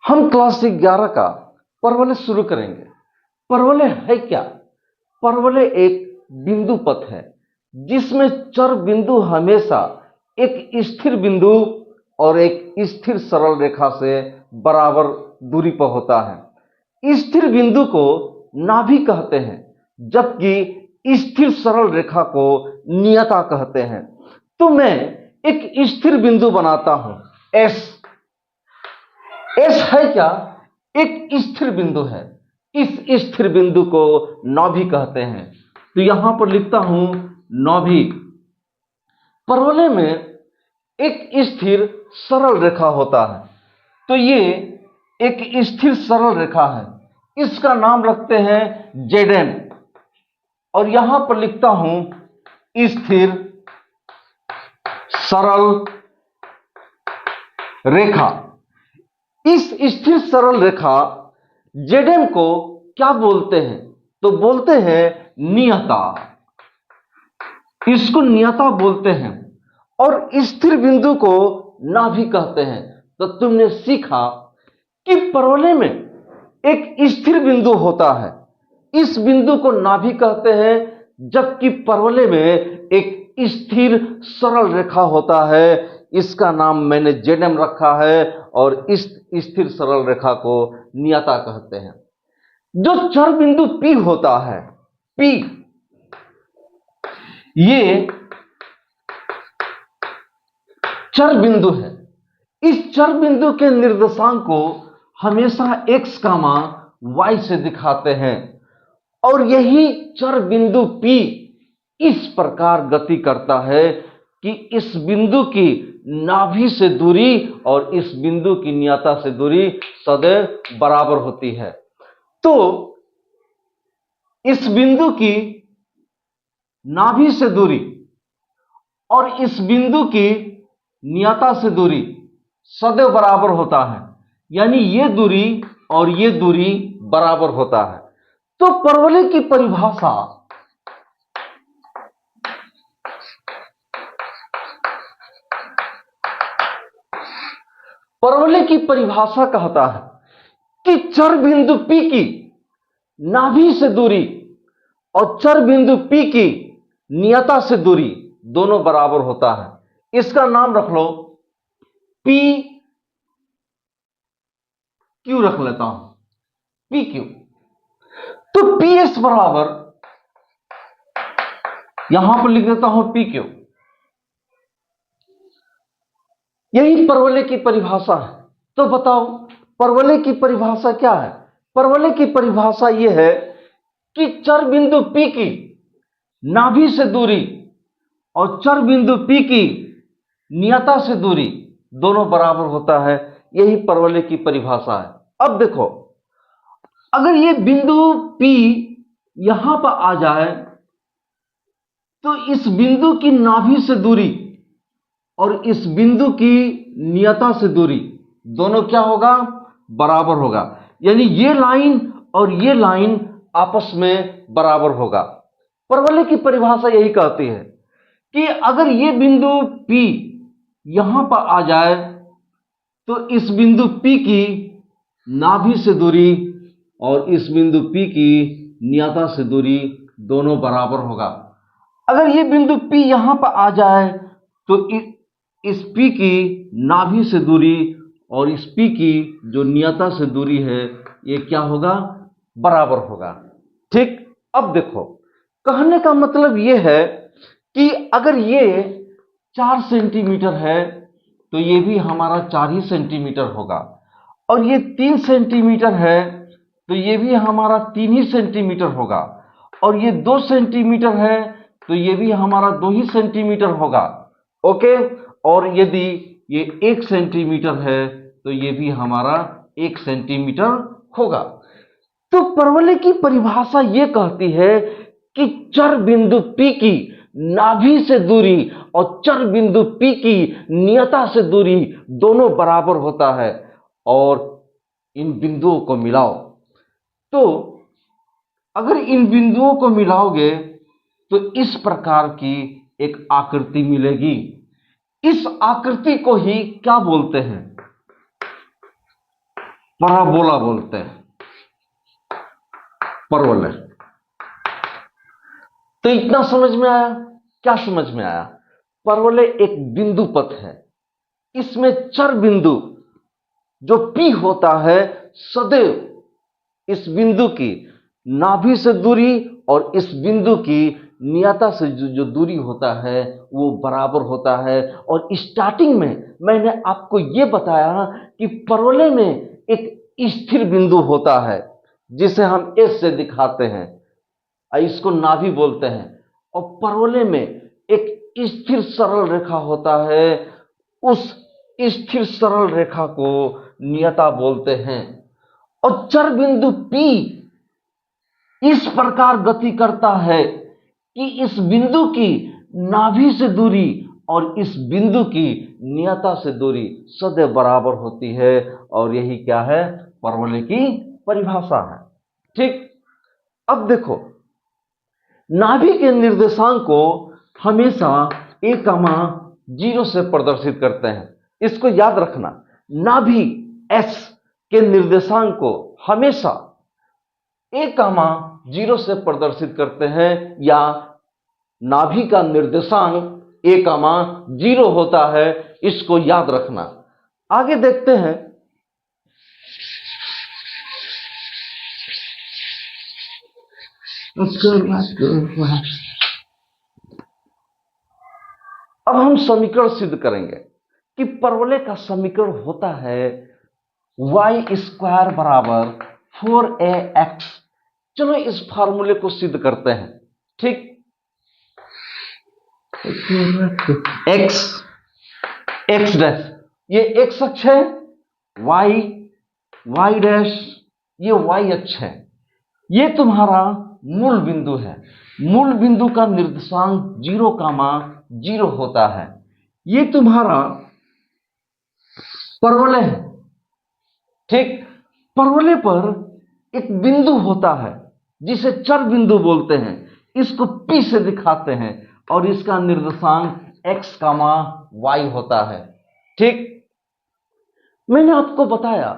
हम क्लास 11 का परवलय शुरू करेंगे। परवलय है क्या? परवलय एक बिंदु पथ है जिसमें चर बिंदु हमेशा एक स्थिर बिंदु और एक स्थिर सरल रेखा से बराबर दूरी पर होता है। स्थिर बिंदु को नाभि कहते हैं जबकि स्थिर सरल रेखा को नियता कहते हैं। तो मैं एक स्थिर बिंदु बनाता हूं, एस। एस है क्या? एक स्थिर बिंदु है। इस स्थिर बिंदु को नाभि कहते हैं। तो यहां पर लिखता हूं नाभि। परवलय में एक स्थिर सरल रेखा होता है। तो ये एक स्थिर सरल रेखा है, इसका नाम रखते हैं जेडएम। और यहां पर लिखता हूं स्थिर सरल रेखा। इस स्थिर सरल रेखा जेडएम को क्या बोलते हैं? तो बोलते हैं नियता। इसको नियता बोलते हैं। और स्थिर बिंदु को नाभि कहते हैं। तो तुमने सीखा कि परवलय में एक स्थिर बिंदु होता है, इस बिंदु को नाभि कहते हैं, जबकि परवलय में एक स्थिर सरल रेखा होता है, इसका नाम मैंने जेडएम रखा है। और इस स्थिर सरल रेखा को नियता कहते हैं। जो चर बिंदु P होता है, P, ये चर बिंदु है। इस चर बिंदु के निर्देशांक को हमेशा x, y से दिखाते हैं। और यही चर बिंदु P इस प्रकार गति करता है कि इस बिंदु की नाभि से दूरी और इस बिंदु की नियता से दूरी सदैव बराबर होती है। तो इस बिंदु की नाभि से दूरी और इस बिंदु की नियता से दूरी सदैव बराबर होता है, यानी ये दूरी और ये दूरी बराबर होता है। तो परवलय की परिभाषा कहता है कि चर बिंदु P की नाभि से दूरी और चर बिंदु P की नियता से दूरी दोनों बराबर होता है। इसका नाम रख लो P Q, रख लेता हूं P Q। तो PS बराबर, यहां पर लिख देता हूं P Q। यही परवलय की परिभाषा है। तो बताओ परवलय की परिभाषा क्या है? परवलय की परिभाषा यह है कि चर बिंदु P की नाभि से दूरी और चर बिंदु P की नियता से दूरी दोनों बराबर होता है। यही परवलय की परिभाषा है। अब देखो, अगर ये बिंदु P यहां पर आ जाए तो इस बिंदु की नाभि से दूरी और इस बिंदु की नियता से दूरी दोनों क्या होगा? बराबर होगा। यानी ये लाइन और ये लाइन आपस में बराबर होगा। परवलय की परिभाषा यही कहती है कि अगर ये बिंदु P यहां पर आ जाए तो इस बिंदु P की नाभि से दूरी और इस बिंदु P की नियता से दूरी दोनों बराबर होगा। अगर ये बिंदु P यहां पर आ जाए तो इस P की नाभि से दूरी और इस P की जो नियता से दूरी है ये क्या होगा? बराबर होगा। ठीक। अब देखो, कहने का मतलब ये है कि अगर ये 4 सेंटीमीटर है तो ये भी हमारा 4 ही सेंटीमीटर होगा, और ये 3 सेंटीमीटर है तो ये भी हमारा 3 ही सेंटीमीटर होगा, और ये 2 सेंटीमीटर है तो ये भी हमारा 2 ही सेंटीमीटर होगा। ओके। और यदि ये 1 सेंटीमीटर है तो ये भी हमारा 1 सेंटीमीटर होगा। तो परवलय की परिभाषा ये कहती है कि चर बिंदु P की नाभि से दूरी और चर बिंदु P की नियता से दूरी दोनों बराबर होता है। और इन बिंदुओं को मिलाओ, तो अगर इन बिंदुओं को मिलाओगे तो इस प्रकार की एक आकृति मिलेगी। इस आकृति को ही क्या बोलते हैं? पराबोला बोलते हैं, परवलय। तो इतना समझ में आया? क्या समझ में आया? परवलय एक बिंदु पथ है, इसमें चर बिंदु जो P होता है सदैव इस बिंदु की नाभि से दूरी और इस बिंदु की नियता से जो दूरी होता है वो बराबर होता है। और स्टार्टिंग में मैंने आपको ये बताया कि परवलय में एक स्थिर बिंदु होता है जिसे हम S से दिखाते हैं, इसको नाभि बोलते हैं। और परवलय में एक स्थिर सरल रेखा होता है, उस स्थिर सरल रेखा को नियता बोलते हैं। और चर बिंदु P इस प्रकार गति करता है कि इस बिंदु की नाभि से दूरी और इस बिंदु की नियता से दूरी सदैव बराबर होती है। और यही क्या है? परवलय की परिभाषा है। ठीक, अब देखो, नाभि के निर्देशांक को हमेशा a,0 से प्रदर्शित करते हैं। इसको याद रखना, नाभि S के निर्देशांक को हमेशा a,0 से प्रदर्शित करते हैं, या नाभि का निर्देशांक a,0 होता है। इसको याद रखना। आगे देखते हैं, अब हम समीकरण सिद्ध करेंगे कि परवलय का समीकरण होता है y² बराबर 4ax। चलो इस फार्मूले को सिद्ध करते हैं। ठीक, x डैश, ये x अक्ष है, y डैश, ये y अक्ष है। ये तुम्हारा मूल बिंदु है। मूल बिंदु का निर्देशांक 0,0 होता है। ये तुम्हारा परवलय है। ठीक, परवलय पर एक बिंदु होता है जिसे चर बिंदु बोलते हैं, इसको P से दिखाते हैं और इसका निर्देशांक x, y होता है। ठीक, मैंने आपको बताया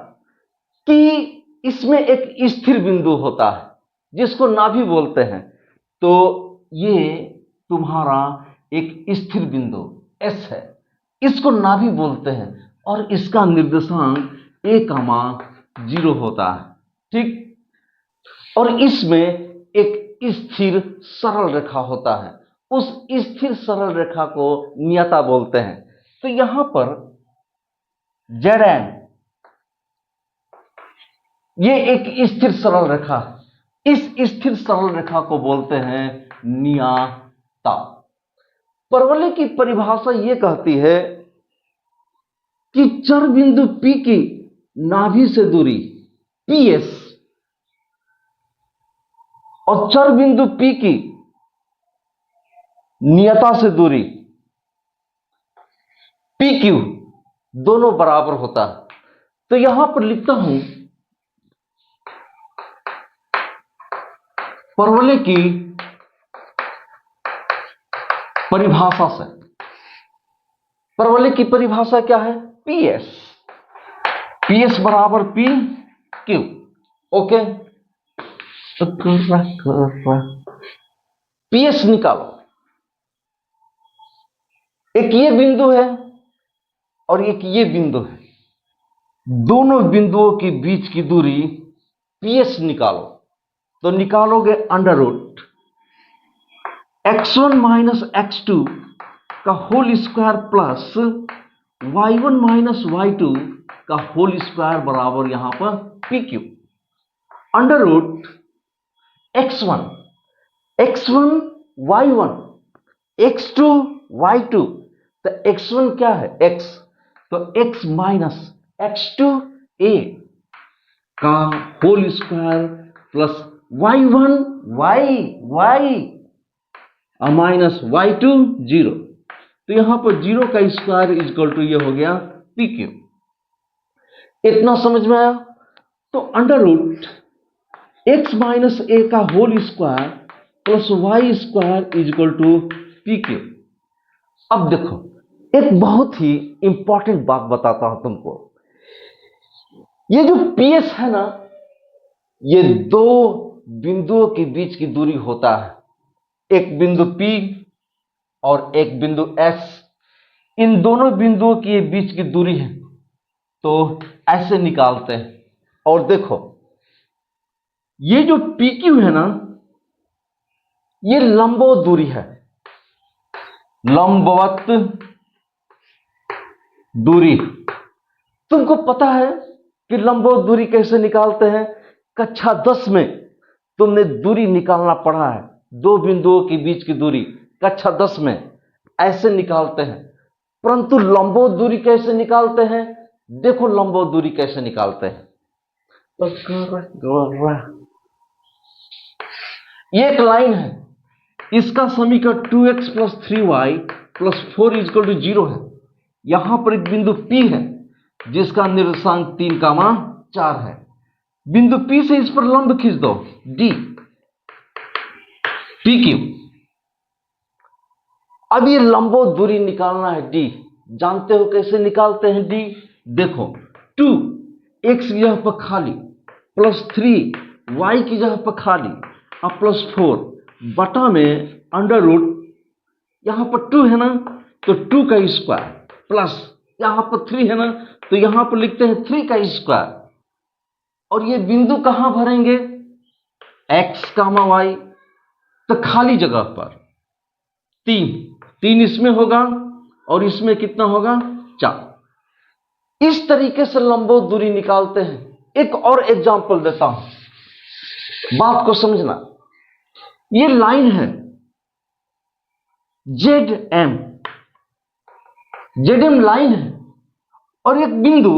कि इसमें एक स्थिर बिंदु होता है जिसको नाभि बोलते हैं। तो ये तुम्हारा एक स्थिर बिंदु S है, इसको नाभि बोलते हैं और इसका निर्देशांक a,0 होता है। ठीक, और इसमें एक स्थिर सरल रेखा होता है, उस स्थिर सरल रेखा को नियता बोलते हैं। तो यहां पर Zn ये एक स्थिर सरल रेखा है, इस स्थिर सरल रेखा को बोलते हैं नियता। परवलय की परिभाषा ये कहती है कि चर बिंदु P की नाभि से दूरी PS और चर बिंदु P की नियता से दूरी PQ दोनों बराबर होता है। तो यहां पर लिखता हूं परवलय की परिभाषा से। परवलय की परिभाषा क्या है? PS बराबर PQ। ओके, PS निकालो। एक ये बिंदु है और एक ये बिंदु है, दोनों बिंदुओं के बीच की दूरी PS निकालो। तो निकालोगे under root x1 minus x2 का whole square plus y1 minus y2 का होल स्क्वायर बराबर यहां पर PQ। Under root x1 y1 x2 y2। तो x1 क्या है? x, तो x माइनस x2 a का whole square plus y1 y minus y2 0। तो यहां पर 0 का स्क्वायर इक्वल टू ये हो गया PQ। इतना समझ में आया? तो under root x minus a का whole square plus y square equal to PQ। अब देखो, एक बहुत ही इंपॉर्टेंट बात बताता हूं तुमको। ये जो PS है ना, ये दो बिंदुओं के बीच की दूरी होता है, एक बिंदु P और एक बिंदु S। इन दोनों बिंदुओं के बीच की दूरी है, तो ऐसे निकालते हैं। और देखो, ये जो PQ है ना, ये लंबवत दूरी है, लंबवत दूरी। तुमको पता है कि लंबवत दूरी कैसे निकालते हैं? कक्षा 10 में तुमने दूरी निकालना पढ़ा है, दो बिंदुओं के बीच की दूरी कक्षा 10 में ऐसे निकालते हैं। परंतु लंबवत दूरी कैसे निकालते हैं? देखो लंबवत दूरी कैसे निकालते हैं। ये एक लाइन है, इसका समीकरण 2x + 3y + 4 = 0 है। यहां पर एक बिंदु P है जिसका निर्देशांक 3,4 है। बिंदु P से इस पर लंब खींच दो, D PQ। अब ये लंबवत दूरी निकालना है D। जानते हो कैसे निकालते हैं D? देखो, 2 x की जगह पर खाली + 3 y की जगह पर खाली और +4 बटा में अंडर रूट, यहां पर 2 है ना तो 2 का स्क्वायर प्लस यहां पर 3 है ना तो यहां पर लिखते हैं 3 का स्क्वायर। और ये बिंदु कहां भरेंगे? x, y, तो खाली जगह पर 3 इसमें होगा और इसमें कितना होगा? 4। इस तरीके से लंबवत दूरी निकालते हैं। एक और एग्जांपल देता हूं, बात को समझना। ये लाइन है ZM लाइन है और एक बिंदु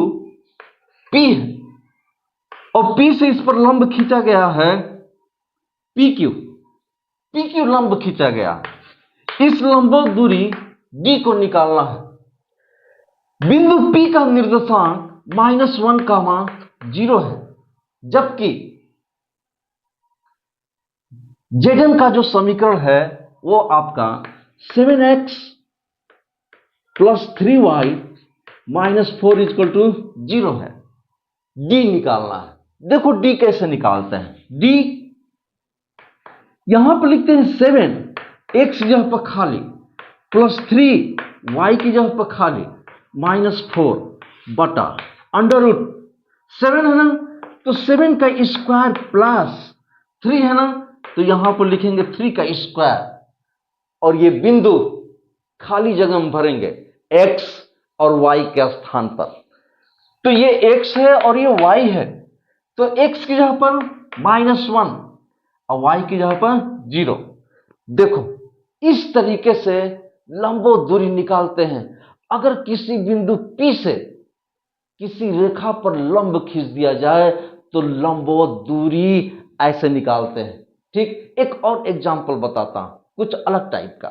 P है और P से इस पर लंब खींचा गया है PQ लंब खींचा गया। इस लंबवत दूरी D को निकालना है। बिंदु P का निर्देशांक -1, 0 है, जबकि ZM का जो समीकरण है वो आपका 7x + 3y - 4 = 0 है। D निकालना है। देखो D कैसे निकालते हैं। D यहां पर लिखते हैं 7 x की जगह पर खाली + 3 y की जगह पर खाली -4 बटा अंडर रूट। 7 है ना तो 7 का स्क्वायर प्लस 3 है ना तो यहां पर लिखेंगे 3 का स्क्वायर। और ये बिंदु खाली जगह में भरेंगे x और y के स्थान पर। तो ये x है और ये y है, तो x की जगह पर -1 और y की जगह पर 0। देखो इस तरीके से लंबवत दूरी निकालते हैं। अगर किसी बिंदु P से किसी रेखा पर लंब खींच दिया जाए तो लंबवत दूरी ऐसे निकालते हैं। ठीक, एक और एग्जांपल बताता हूं, कुछ अलग टाइप का।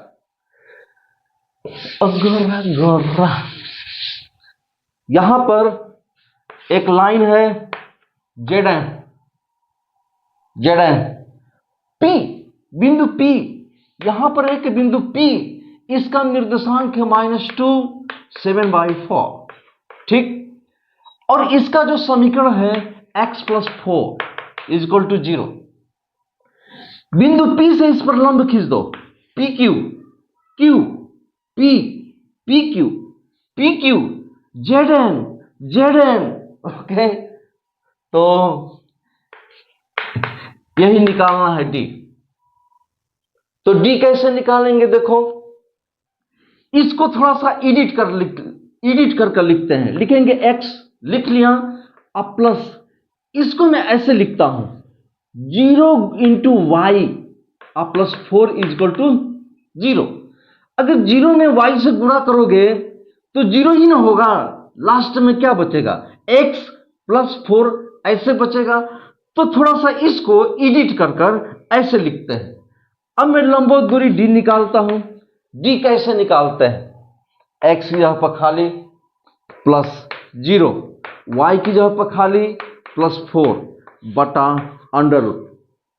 यहां पर एक लाइन है ZN P, बिंदु P, यहां पर एक बिंदु P, इसका निर्देशांक है -2, 7/4। ठीक, और इसका जो समीकरण है x + 4 = 0। बिंदु P से इस पर लंब खींच दो, PQ P PQ PQ ZN। Okay, तो यही निकालना है D। तो D कैसे निकालेंगे? देखो, इसको थोड़ा सा एडिट कर लिखते हैं। लिखेंगे x, लिख लिया, अब प्लस इसको मैं ऐसे लिखता हूं 0 × y और +4 = 0। अगर 0 में y से गुणा करोगे तो 0 ही ना होगा, लास्ट में क्या बचेगा? x + 4 ऐसे बचेगा। तो थोड़ा सा इसको एडिट कर ऐसे लिखते हैं। अब मैं लंबवत दूरी D निकालता हूं। D कैसे निकालते हैं? x की जगह पर खाली +0, y की जगह पर खाली +4 बटा अंडर रूट।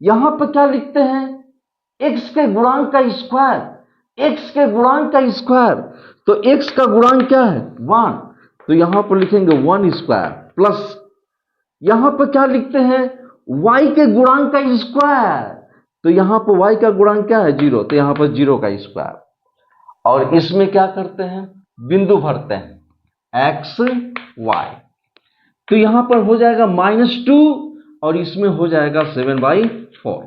यहां पर क्या लिखते हैं? x के गुणांक का स्क्वायर, x के गुणांक का स्क्वायर। तो x का गुणांक क्या है? 1, तो यहां पर लिखेंगे 1² प्लस यहां पर क्या लिखते हैं, y के गुणांक का स्क्वायर। तो यहां पर y का गुणांक क्या है, 0, तो यहां पर 0 का स्क्वायर। और इसमें क्या करते हैं, बिंदु भरते हैं x y। तो यहां पर हो जाएगा -2 और इसमें हो जाएगा 7/4।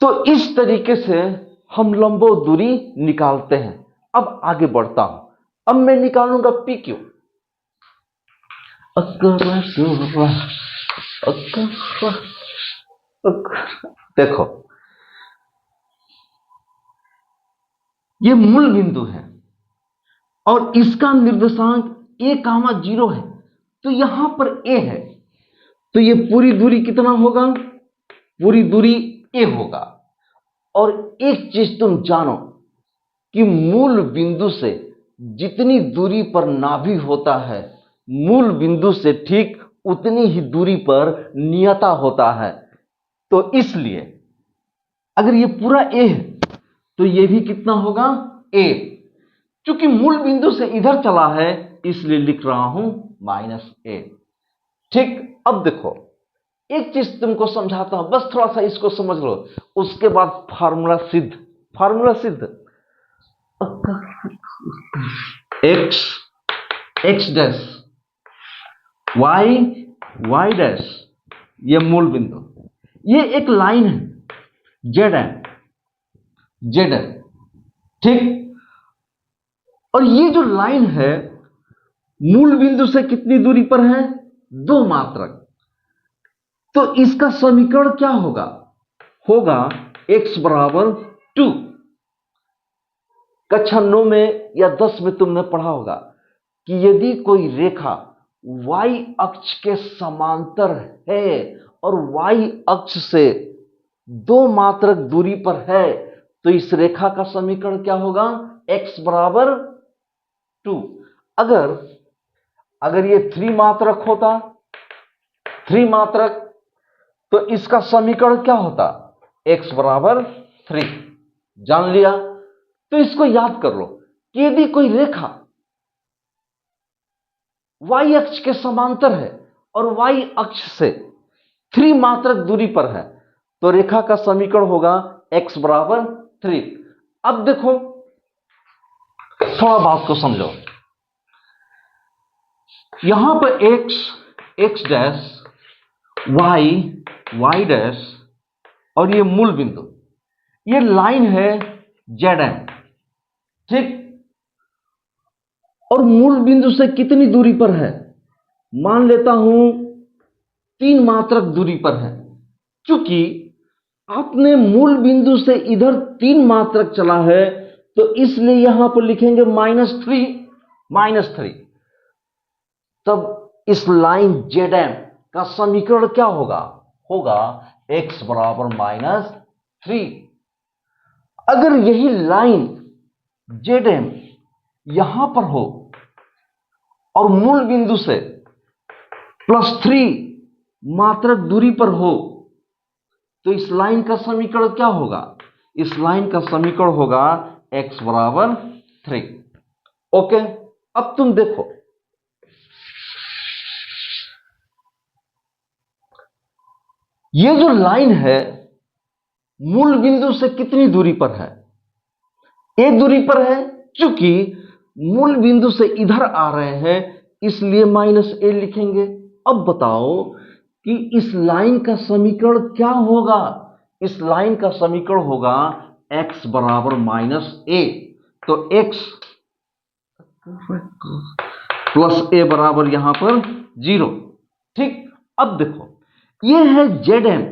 तो इस तरीके से हम लंबवत दूरी निकालते हैं। अब आगे बढ़ता हूं, अब मैं निकालूंगा PQ। देखो, ये मूल बिंदु है और इसका निर्देशांक a, 0 है। तो यहां पर a है, तो ये पूरी दूरी कितना होगा, पूरी दूरी a होगा। और एक चीज तुम जानो कि मूल बिंदु से जितनी दूरी पर नाभि होता है, मूल बिंदु से ठीक उतनी ही दूरी पर नियता होता है। तो इसलिए अगर ये पूरा a है तो ये भी कितना होगा, a। चूंकि मूल बिंदु से इधर चला है इसलिए लिख रहा हूं -a। ठीक, अब देखो एक चीज तुमको समझाता हूं, बस थोड़ा सा इसको समझ लो, उसके बाद फार्मूला सिद्ध। फार्मूला सिद्ध, x डैश y डैश, ये मूल बिंदु, ये एक लाइन है z, ठीक। और ये जो लाइन है मूल बिंदु से कितनी दूरी पर है, 2 मात्रक। तो इसका समीकरण क्या होगा, x बराबर 2। कक्षा 9 में या 10 में तुमने पढ़ा होगा कि यदि कोई रेखा y अक्ष के समांतर है और y अक्ष से 2 मात्रक दूरी पर है तो इस रेखा का समीकरण क्या होगा, x बराबर 2। अगर ये 3 मात्रक होता, 3 मात्रक, तो इसका समीकरण क्या होता, x बराबर 3। जान लिया। तो इसको याद कर लो कि यदि कोई रेखा y अक्ष के समांतर है और y अक्ष से 3 मात्रक दूरी पर है तो रेखा का समीकरण होगा x बराबर 3। अब देखो थोड़ा बात को समझो, यहां पर x डैश, y डैश और ये मूल बिंदु, ये लाइन है zm, ठीक। और मूल बिंदु से कितनी दूरी पर है, मान लेता हूं 3 मात्रक दूरी पर है। क्योंकि आपने मूल बिंदु से इधर 3 मात्रक चला है तो इसलिए यहां पर लिखेंगे -3। तब इस लाइन zm का समीकरण क्या होगा x बराबर -3। अगर यही लाइन zm यहां पर हो और मूल बिंदु से +3 मात्रक दूरी पर हो तो इस लाइन का समीकरण क्या होगा, इस लाइन का समीकरण होगा x बराबर 3। ओके, अब तुम देखो ये जो लाइन है मूल बिंदु से कितनी दूरी पर है, a दूरी पर है। क्योंकि मूल बिंदु से इधर आ रहे हैं इसलिए -a लिखेंगे। अब बताओ कि इस लाइन का समीकरण क्या होगा, इस लाइन का समीकरण होगा x बराबर -a। तो x प्लस a बराबर यहां पर 0, ठीक। अब देखो ये है zm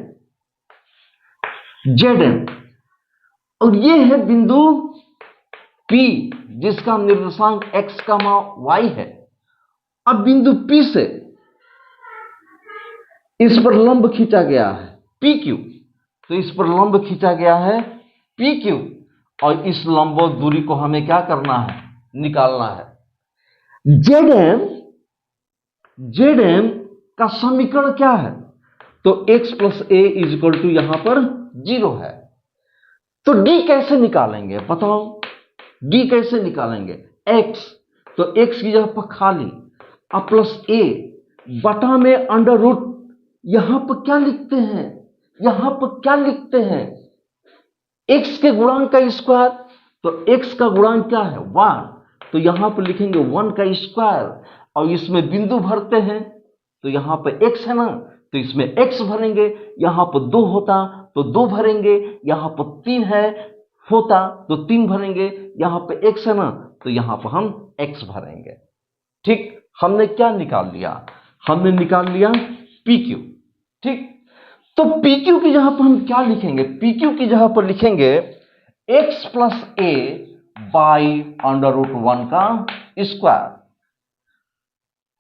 और ये है बिंदु P जिसका निर्देशांक x, y है। अब बिंदु P से इस पर लंब खींचा गया है PQ, तो इस पर लंब खींचा गया है PQ और इस लंबवत दूरी को हमें क्या करना है, निकालना है। zm का समीकरण क्या है, तो x plus a equal to यहां पर 0 है। तो d कैसे निकालेंगे बताओ, d कैसे निकालेंगे, x, तो x की जगह पर खाली अब प्लस a, बटा में अंडर रूट, यहां पर क्या लिखते हैं, यहां पर क्या लिखते हैं, x के गुणांक का स्क्वायर, तो x का गुणांक क्या है 1, तो यहां पर लिखेंगे 1 का स्क्वायर, और इसमें बिंदु भरते हैं, तो यहां पर x है ना, तो इसमें x भरेंगे, यहां पर 2 होता तो 2 भरेंगे, यहां पर 3 है होता तो 3 भरेंगे, यहां पर x है ना, तो यहां पर हम x भरेंगे। ठीक, हमने क्या निकाल लिया, हमने निकाल लिया PQ। ठीक, तो PQ की जगह पर हम क्या लिखेंगे, PQ की जगह पर लिखेंगे x plus a by under root 1 का स्क्वायर।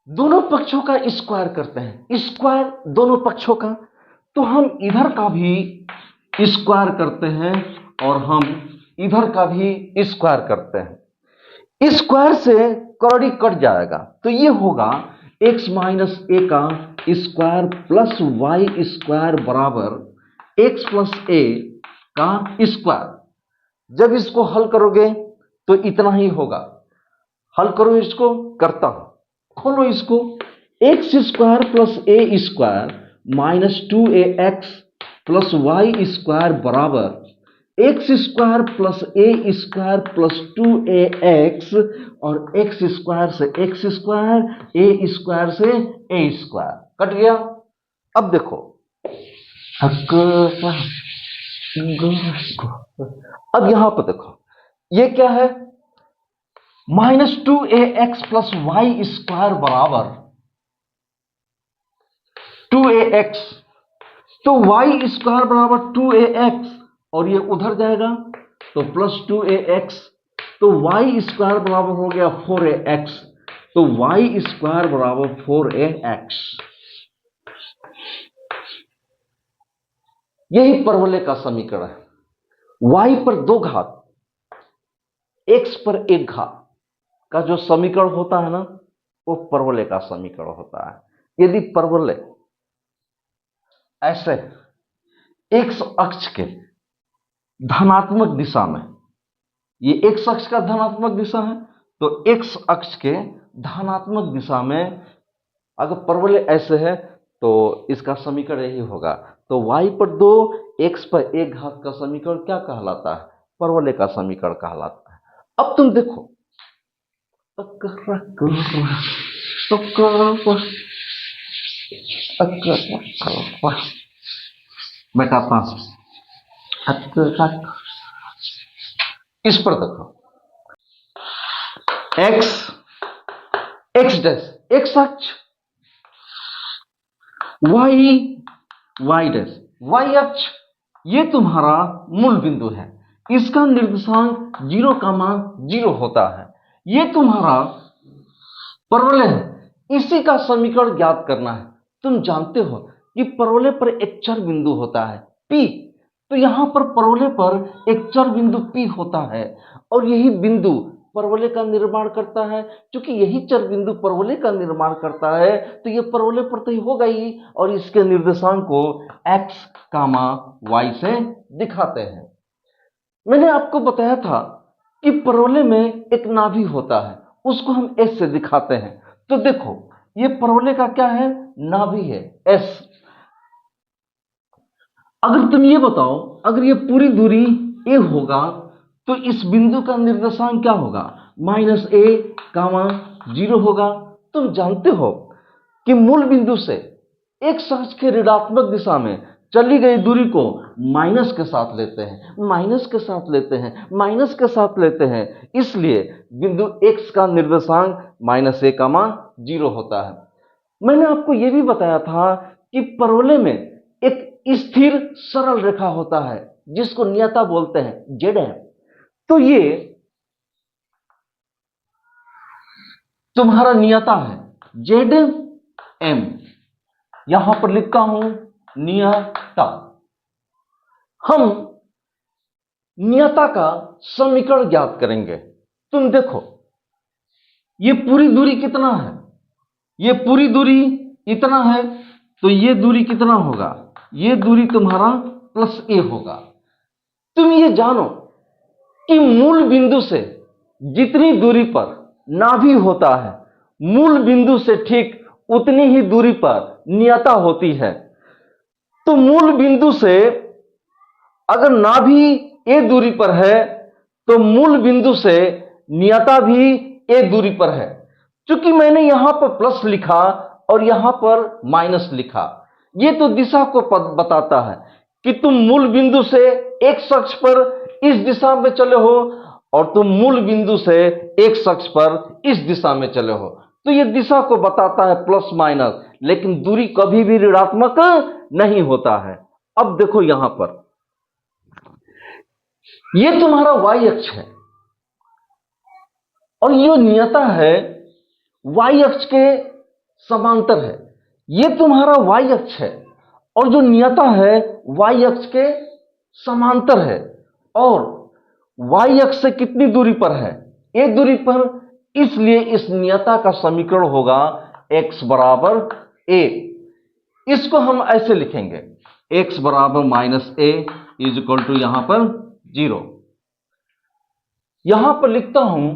दोनों पक्षों का स्क्वायर करते हैं, स्क्वायर दोनों पक्षों का, तो हम इधर का भी स्क्वायर करते हैं और हम इधर का भी स्क्वायर करते हैं। स्क्वायर से कौड़ी कट जाएगा, तो ये होगा x माइनस ए का स्क्वायर प्लस वाई स्क्वायर बराबर x प्लस ए का स्क्वायर। जब इसको हल करोगे तो इतना ही होगा, हल करो इसको, करता हूं, खोलो इसको, X square plus A square minus 2ax plus Y square बराबर X square plus A square plus 2ax, और एक्स स्क्वायर से एक्स स्क्वायर, ए स्क्वायर से ए स्क्वायर, कट गया। अब देखो, अब यहां पर देखो, ये क्या है, minus 2ax plus Y square बराबर 2ax, तो y स्क्वायर बराबर 2ax, और ये उधर जाएगा तो प्लस 2ax, तो y स्क्वायर बराबर हो गया 4ax, तो y स्क्वायर बराबर 4ax। यही परवलय का समीकरण है। y पर 2 घात, x पर 1 घात का जो समीकरण होता है ना, वो परवलय का समीकरण होता है। यदि परवलय ऐसे x अक्ष के धनात्मक दिशा में, ये x अक्ष का धनात्मक दिशा है, तो x अक्ष के धनात्मक दिशा में अगर परवलय ऐसे है तो इसका समीकरण यही होगा। तो y पर 2, x पर 1 घात का समीकरण क्या कहलाता है, परवलय का समीकरण कहलाता है। अब तुम देखो, बैठाता हूं, इस पर देखो, x डैश x अक्ष, y डैश y अक्ष, ये तुम्हारा मूल बिंदु है, इसका निर्देशांक 0,0 होता है, ये तुम्हारा परवलय है, इसी का समीकरण ज्ञात करना है। तुम जानते हो कि परवलय पर एक चर बिंदु होता है P, तो यहां पर परवलय पर एक चर बिंदु P होता है, और यही बिंदु परवलय का निर्माण करता है। क्योंकि यही चर बिंदु परवलय का निर्माण करता है, तो यह परवलय पर तो होगा ही, और इसके निर्देशांक को x, y से दिखाते हैं। मैंने आपको बताया था कि परवलय में एक नाभि होता है, उसको हम S से दिखाते हैं। तो देखो, ये परवलय का क्या है, नाभि है S। अगर तुम ये बताओ, अगर ये पूरी दूरी a होगा तो इस बिंदु का निर्देशांक क्या होगा, -a, 0 होगा। तुम जानते हो कि मूल बिंदु से एक अक्ष के ऋणात्मक दिशा में चली गई दूरी को माइनस के साथ लेते हैं, माइनस के साथ लेते हैं, माइनस के साथ लेते हैं, इसलिए बिंदु x का निर्देशांक -a, 0 होता है। मैंने आपको यह भी बताया था कि परवलय में एक स्थिर सरल रेखा होता है जिसको नियता बोलते हैं, ZM। तो ये तुम्हारा नियता है ZM, यहां पर लिखता हूं नियता। हम नियता का समीकरण ज्ञात करेंगे। तुम देखो, ये पूरी दूरी कितना है, ये पूरी दूरी इतना है, तो ये दूरी कितना होगा, ये दूरी तुम्हारा +a होगा। तुम ये जानो कि मूल बिंदु से जितनी दूरी पर नाभि होता है, मूल बिंदु से ठीक उतनी ही दूरी पर नियता होती है। तो मूल बिंदु से अगर नाभि ए दूरी पर है तो मूल बिंदु से नियता भी ए दूरी पर है। चूंकि मैंने यहां पर प्लस लिखा और यहां पर माइनस लिखा, यह तो दिशा को बताता है कि तुम मूल बिंदु से एक्स अक्ष पर इस दिशा में चले हो और तुम मूल बिंदु से एक्स अक्ष पर इस दिशा में चले हो। तो यह दिशा को बताता है प्लस माइनस, लेकिन दूरी कभी भी ऋणात्मक नहीं होता है। अब देखो यहां पर यह तुम्हारा वाई अक्ष है और यह नियता है वाई अक्ष के समांतर है। यह तुम्हारा वाई अक्ष है और जो नियता है वाई अक्ष के समांतर है। और वाई अक्ष से कितनी दूरी पर है? ए दूरी पर। इसलिए इस नियता का समीकरण होगा x बराबर a। इसको हम ऐसे लिखेंगे, x बराबर minus a is equal to यहां पर 0। यहां पर लिखता हूं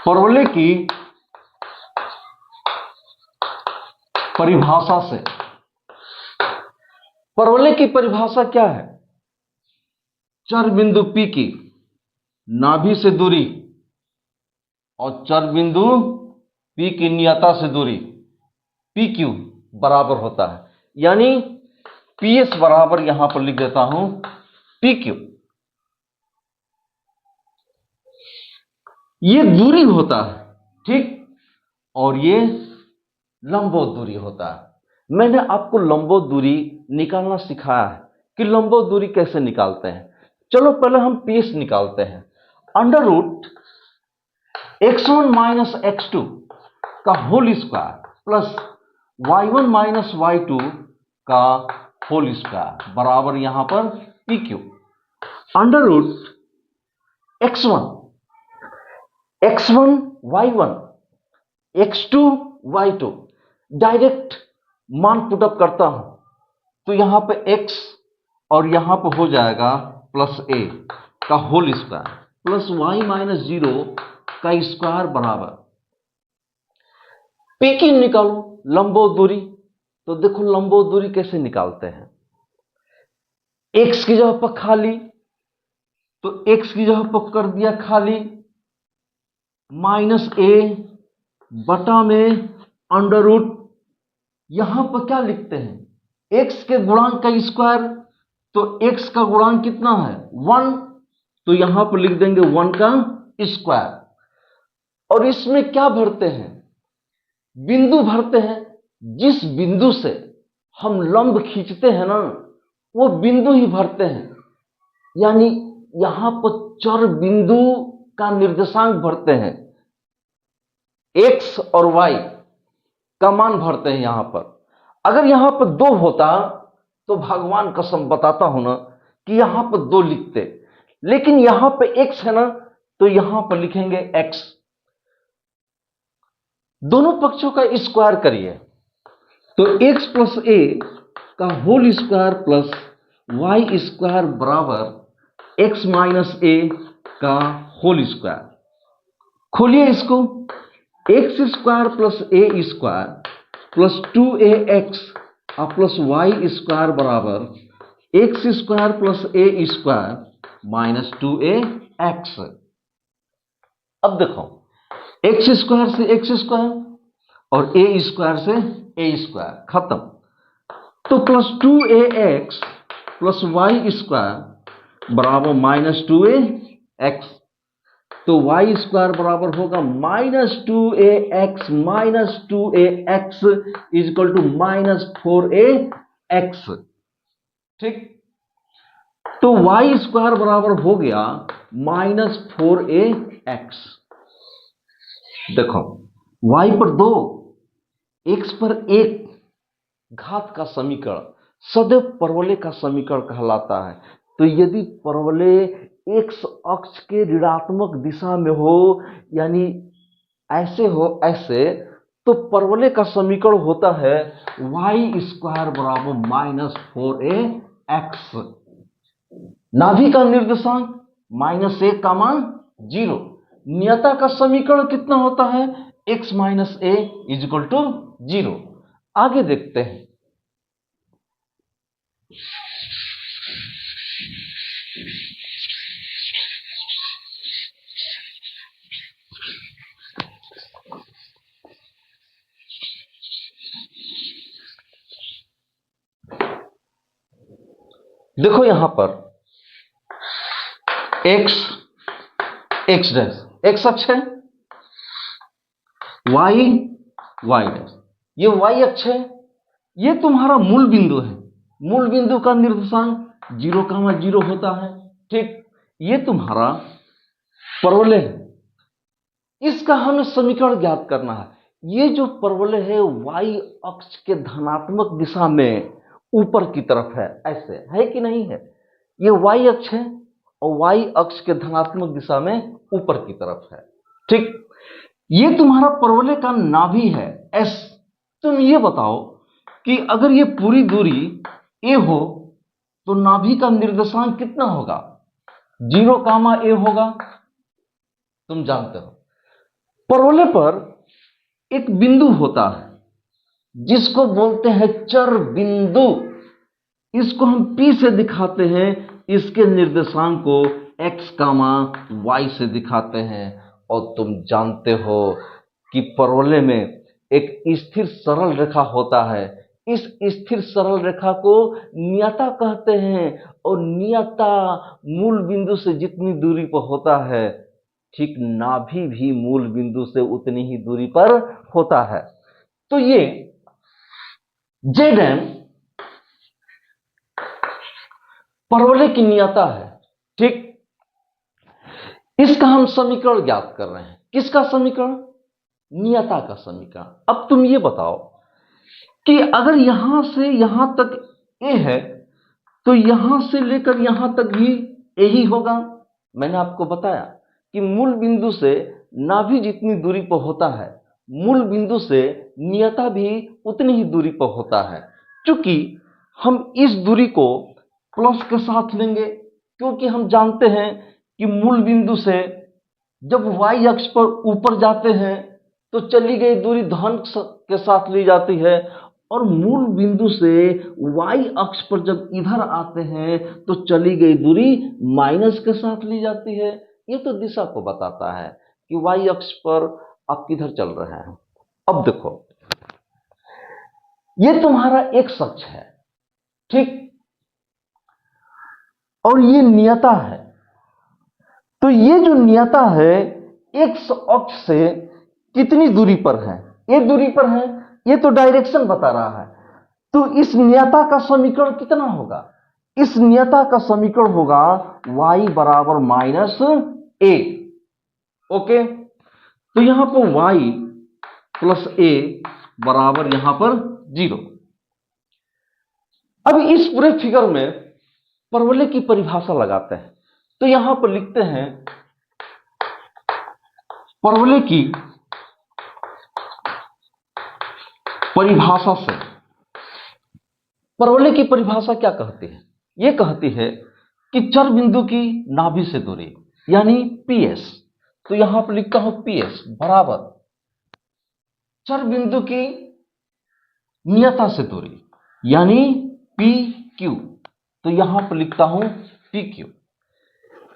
परवलय की परिभाषा से। परवलय की परिभाषा क्या है? चर बिंदु P की नाभि से दूरी और चर बिंदु P की नियता से दूरी PQ बराबर होता है। यानी PS बराबर यहां पर लिख देता हूं PQ। ये दूरी होता है, ठीक, और ये लंबवत दूरी होता है। मैंने आपको लंबवत दूरी निकालना सिखाया है कि लंबवत दूरी कैसे निकालते हैं। चलो पहले हम PS निकालते हैं। Under root x1 minus x2 का whole square plus y1 minus y2 का होल स्क्वायर बराबर यहां पर PQ। Under root x1 y1 x2 y2 direct मान पुटअप करता हूं तो यहां पे x और यहां पे हो जाएगा प्लस a का whole square plus y minus 0 का स्क्वायर बराबर P की निकालो लंबवत दूरी। तो देखो लंबवत दूरी कैसे निकालते हैं। x की जगह पर खाली, तो x की जगह पर कर दिया खाली माइनस a बटा में अंडर रूट। यहां पर क्या लिखते हैं? x के गुणांक का स्क्वायर, तो x का गुणांक कितना है? 1, तो यहां पर लिख देंगे 1 का स्क्वायर। और इसमें क्या भरते हैं? बिंदु भरते हैं। जिस बिंदु से हम लंब खींचते हैं ना, वो बिंदु ही भरते हैं। यानी यहां पर चर बिंदु का निर्देशांक भरते हैं, x और y का मान भरते हैं यहां पर। अगर यहां पर 2 होता तो भगवान कसम बताता हूं ना कि यहां पर 2 लिखते, लेकिन यहां पे x है ना, तो यहां पर लिखेंगे x। दोनों पक्षों का स्क्वायर करिए तो x प्लस a का whole square plus y square बराबर x माइनस a का होल स्क्वायर। खोलिए इसको, x square plus a square plus 2ax plus y square बराबर x square plus a square minus 2ax। अब देखो x स्क्वायर से x square और a square से a स्क्वायर खत्म। तो plus 2ax plus y square बराबर माइनस 2ax। तो y स्क्वायर बराबर होगा minus 2ax minus 2ax is equal to minus 4ax। ठीक, तो y स्क्वायर बराबर हो गया माइनस 4ax। देखो y पर 2, x पर 1 घात का समीकरण सदैव परवलय का समीकरण कहलाता है। तो यदि परवलय x अक्ष के ऋणात्मक दिशा में हो, यानी ऐसे हो ऐसे, तो परवलय का समीकरण होता है y स्क्वायर बराबर माइनस 4ax। नाभि का निर्देशांक माइनस 1 का मान 0, नियता का समीकरण कितना होता है? x minus a is equal to 0। आगे देखते हैं। देखो यहां पर x डैश x अक्ष है, y डैश ये y अक्ष है, ये तुम्हारा मूल बिंदु है। मूल बिंदु का निर्देशांक 0,0 होता है। ठीक, ये तुम्हारा परवलय है, इसका हमें समीकरण ज्ञात करना है। ये जो परवलय है y अक्ष के धनात्मक दिशा में ऊपर की तरफ है, ऐसे है कि नहीं है? ये y अक्ष है और y अक्ष के धनात्मक दिशा में ऊपर की तरफ है। ठीक, ये तुम्हारा परवलय का नाभि है S। तुम ये बताओ कि अगर ये पूरी दूरी a हो तो नाभि का निर्देशांक कितना होगा? 0,a होगा। तुम जानते हो परवलय पर एक बिंदु होता है जिसको बोलते हैं चर बिंदु। इसको हम P से दिखाते हैं, इसके निर्देशांक को x, y से दिखाते हैं। और तुम जानते हो कि परवलय में एक स्थिर सरल रेखा होता है। इस स्थिर सरल रेखा को नियता कहते हैं और नियता मूल बिंदु से जितनी दूरी पर होता है, ठीक नाभि भी मूल बिंदु से उतनी ही दूरी पर होता है। तो ये ZM परवलय की नियता है। ठीक, इसका हम समीकरण ज्ञात कर रहे हैं। किसका समीकरण? नियता का समीकरण। अब तुम ये बताओ कि अगर यहां से यहां तक a है तो यहां से लेकर यहां तक भी a ही होगा। मैंने आपको बताया कि मूल बिंदु से नाभि जितनी दूरी पर होता है, मूल बिंदु से नियता भी उतनी ही दूरी पर होता है। क्योंकि हम इस दूरी को प्लस के साथ लेंगे, क्योंकि हम जानते हैं कि मूल बिंदु से जब y अक्ष पर ऊपर जाते हैं तो चली गई दूरी धन के साथ ली जाती है, और मूल बिंदु से y अक्ष पर जब इधर आते हैं तो चली गई दूरी माइनस के साथ ली जाती है। ये तो दिशा को बताता है कि y अक्ष पर आप किधर चल रहे हैं। अब देखो, ये तुम्हारा x अक्ष है, ठीक, और ये नियता है। तो ये जो नियता है x अक्ष से कितनी दूरी पर है? ये दूरी पर है, ये तो डायरेक्शन बता रहा है। तो इस नियता का समीकरण कितना होगा? इस नियता का समीकरण होगा y बराबर माइनस a। ओके, तो यहां पर y प्लस a बराबर यहां पर 0। अब इस पूरे फिगर में परवलय की परिभाषा लगाते हैं। तो यहां पर लिखते हैं परवलय की परिभाषा से। परवलय की परिभाषा क्या कहती है? यह कहती है कि चर बिंदु की नाभि से दूरी यानी PS। तो यहां पर लिखता हूं PS बराबर चर बिंदु की नियता से दूरी यानी PQ। तो यहां पर लिखता हूं PQ।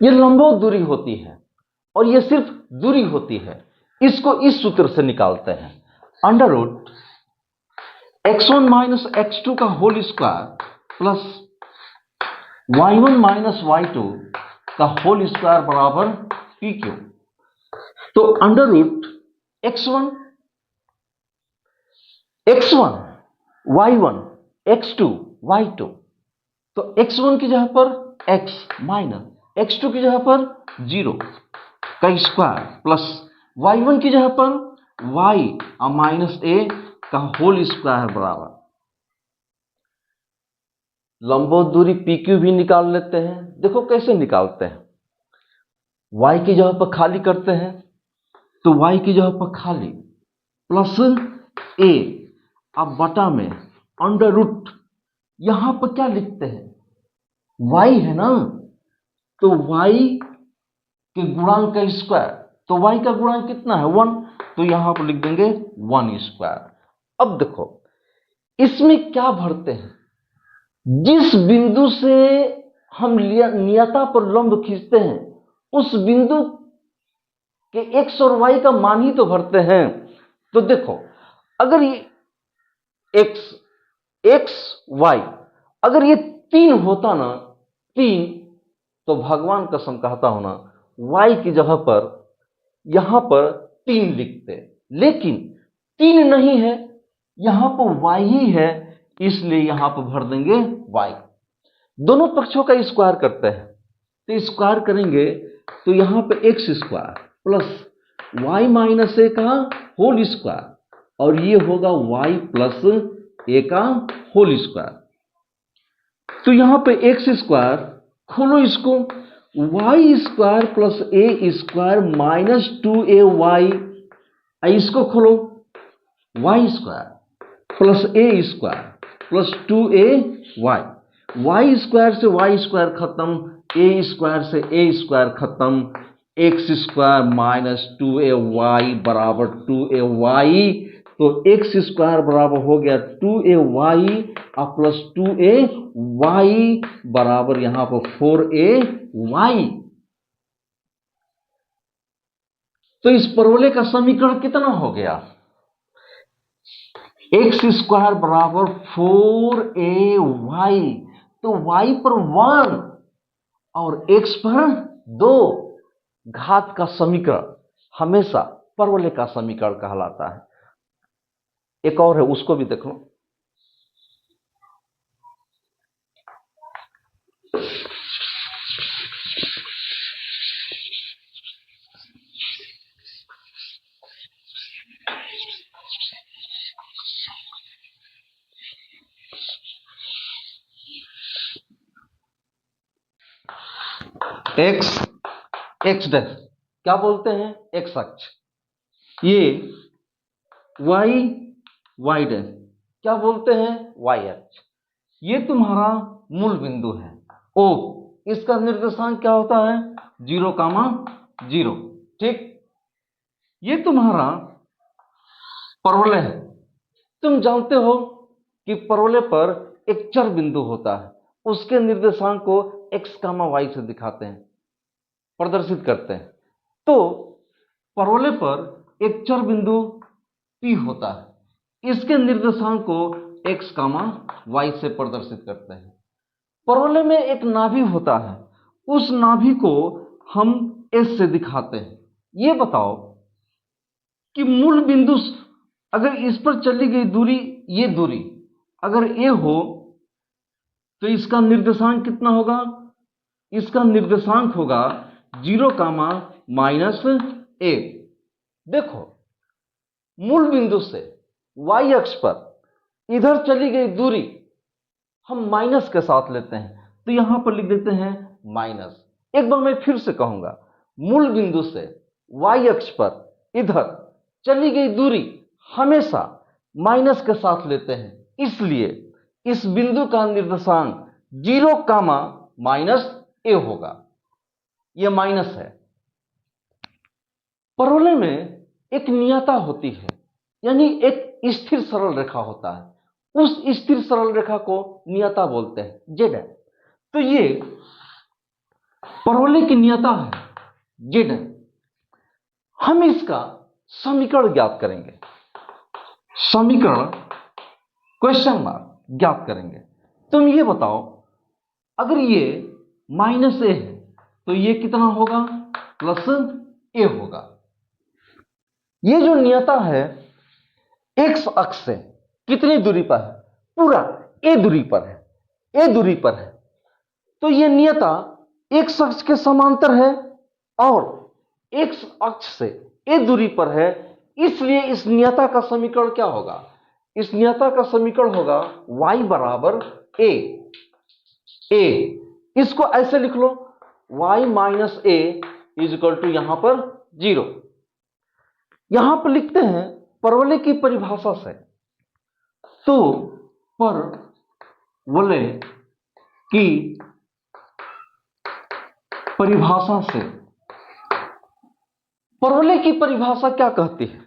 यह लंबवत दूरी होती है और यह सिर्फ दूरी होती है। इसको इस सूत्र से निकालते हैं, under root x1 minus x2 का whole square plus y1 minus y2 का होल स्क्वायर बराबर PQ। तो under root x1 y1 x2 y2, तो x1 की जगह पर x माइनस x2 की जगह पर 0 का स्क्वायर प्लस y1 की जगह पर y माइनस a का होल स्क्वायर बराबर लंबवत दूरी PQ भी निकाल लेते हैं। देखो कैसे निकालते हैं, y की जगह पर खाली करते हैं, तो y की जगह पर खाली प्लस a अब बटा में अंडर रूट, यहां पर क्या लिखते हैं, y है ना, तो y के गुणांक का स्क्वायर तो y का गुणांक कितना है 1, तो यहां पर लिख देंगे 1 स्क्वायर। अब देखो इसमें क्या भरते हैं, जिस बिंदु से हम नियता पर लंब खींचते हैं उस बिंदु के x और y का मान ही तो भरते हैं। तो देखो अगर ये x y अगर ये 3 होता ना 3, तो भगवान कसम कहता हूं ना y की जगह पर यहां पर 3 लिखते, लेकिन 3 नहीं है, यहां पर y ही है, इसलिए यहां पर भर देंगे y। दोनों पक्षों का स्क्वायर करते हैं, तो स्क्वायर करेंगे तो यहां पे x square plus y minus a का होल स्क्वायर, और ये होगा y प्लस a का होल स्क्वायर। तो यहां पे x स्क्वायर, खोलो इसको, y square plus a square minus 2ay, इसको खोलो, y square plus a square plus 2ay, y square से y स्क्वायर खत्म, a स्क्वायर से a स्क्वायर खत्म, x स्क्वायर माइनस 2ay बराबर 2ay, तो x स्क्वायर बराबर हो गया 2ay और प्लस 2ay बराबर यहां पर 4ay। तो इस परवलय का समीकरण कितना हो गया, x स्क्वायर बराबर 4ay, तो y पर 1 और x पर 2, घात का समीकरण हमेशा परवलय का समीकरण कहलाता है। एक और है, उसको भी देख लो। एक्स डैश क्या बोलते हैं, एक्स अक्ष, ये वाई डैश क्या बोलते हैं, वाई अक्ष। ये तुम्हारा मूल बिंदु है ओ, इसका निर्देशांक क्या होता है 0,0, ठीक। ये तुम्हारा परवलय है, तुम जानते हो कि परवलय पर एक चर बिंदु होता है, उसके निर्देशांक को x, y से दिखाते हैं, प्रदर्शित करते हैं। तो परवलय पर एक चर बिंदु P होता है, इसके निर्देशांक को x, y से प्रदर्शित करते हैं। परवलय में एक नाभि होता है, उस नाभि को हम S से दिखाते हैं। ये बताओ कि मूल बिंदु अगर इस पर चली गई दूरी, ये दूरी अगर a हो तो इसका निर्देशांक कितना होगा, इसका निर्देशांक होगा 0, -a। देखो मूल बिंदु से y अक्ष पर इधर चली गई दूरी हम माइनस के साथ लेते हैं, तो यहां पर लिख देते हैं माइनस। एक बार मैं फिर से कहूंगा, मूल बिंदु से y अक्ष पर इधर चली गई दूरी हमेशा माइनस के साथ लेते हैं, इसलिए इस बिंदु का निर्देशांक 0, -a होगा, यह माइनस है। परवलय में एक नियता होती है, यानी एक स्थिर सरल रेखा होता है, उस स्थिर सरल रेखा को नियता बोलते हैं, जेड है। तो ये परवलय की नियता है जेड है। हम इसका समीकरण ज्ञात करेंगे, समीकरण क्वेश्चन मार्क ज्ञात करेंगे। तुम ये बताओ अगर ये -a है तो ये कितना होगा, +a होगा। ये जो नियता है x अक्ष से कितनी दूरी पर है, पूरा a दूरी पर है, a दूरी पर है, तो ये नियता x अक्ष के समांतर है और x अक्ष से a दूरी पर है, इसलिए इस नियता का समीकरण क्या होगा, इस नियता का समीकरण होगा y बराबर a। इसको ऐसे लिख लो, y minus a is equal to यहां पर 0। यहां पर लिखते हैं परवलय की परिभाषा से, तो परवलय की परिभाषा से परवलय की परिभाषा क्या कहती है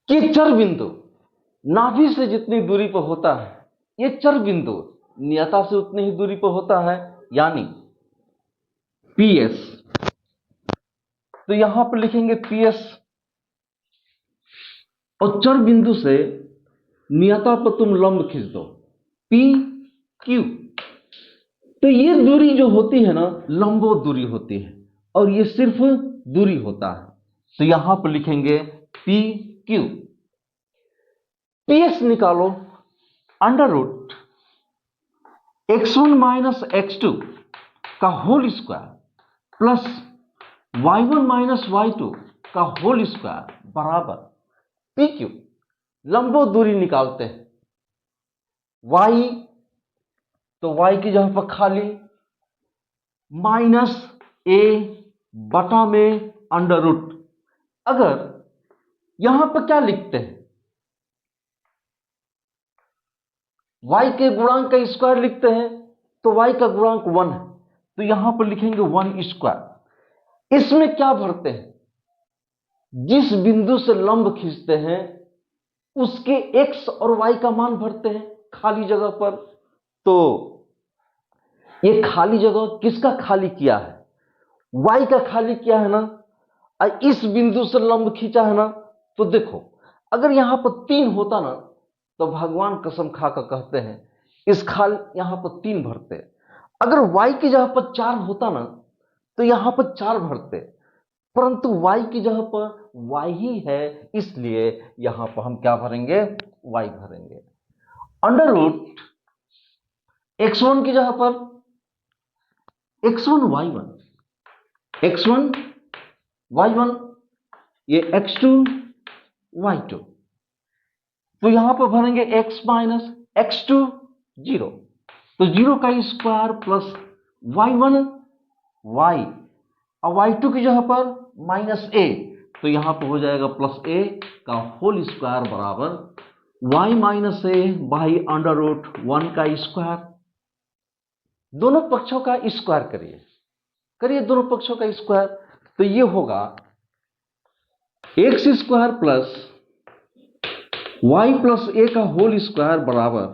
कि चर बिंदु नाभि से जितनी दूरी पर होता है, ये चर बिंदु नियता से उतनी ही दूरी पर होता है, यानी पीएस। तो यहां पर लिखेंगे पीएस, और चर बिंदु से नियता पर तुम लंब खींच दो, पी क्यू। तो ये दूरी जो होती है ना, लंबवत दूरी होती है, और ये सिर्फ दूरी होता है। तो यहां पर लिखेंगे पी क्यू। पीएस निकालो, under root x1 minus x2 का whole square plus y1 minus y2 का होल स्क्वायर बराबर पी क्यू। लंबवत दूरी निकालते हैं, y, तो y की जगह पर खाली माइनस a बटा में अंडर रूट। अगर यहां पर क्या लिखते हैं, y के गुणांक का स्क्वायर लिखते हैं, तो y का गुणांक 1 है, तो यहां पर लिखेंगे 1 स्क्वायर। इसमें क्या भरते हैं, जिस बिंदु से लंब खींचते हैं उसके x और y का मान भरते हैं खाली जगह पर। तो ये खाली जगह किसका खाली किया है, y का खाली किया है ना, और इस बिंदु से लंब खींचा है ना। तो देखो, अगर यहां पर 3 होता ना, तो भगवान कसम खाकर कहते हैं इस खाल यहां पर 3 भरते। अगर y की जगह पर 4 होता ना, तो यहां पर 4 भरते, परंतु y की जगह पर y ही है, इसलिए यहां पर हम क्या भरेंगे, y भरेंगे। अंडर रूट x1 की जगह पर x1 y1, x1 y1, ये x2 y2, तो यहां पर भरेंगे x माइनस x2 0, तो 0 का स्क्वायर प्लस y1 y, और y2 की जगह पर माइनस a, तो यहां पर हो जाएगा प्लस a का होल स्क्वायर बराबर y minus a by under root 1 का स्क्वायर। दोनों पक्षों का स्क्वायर करिए, करिए दोनों पक्षों का स्क्वायर, तो ये होगा x square plus y plus a का होल स्क्वायर बराबर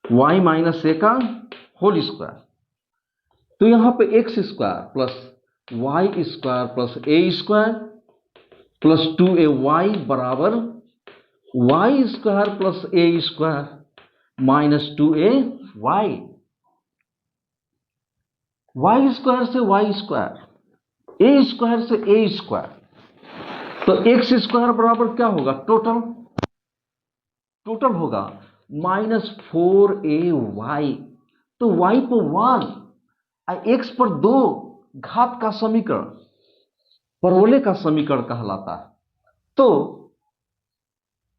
y माइनस a का होल स्क्वायर। तो यहां पे x square plus y square plus a square plus 2ay बराबर y square plus a square minus 2ay, y square से y square, a square से a square, तो x square बराबर क्या होगा, टोटल होगा -4ay। तो y पर 1 और x पर 2 घात का समीकरण परवलय का समीकरण कहलाता है। तो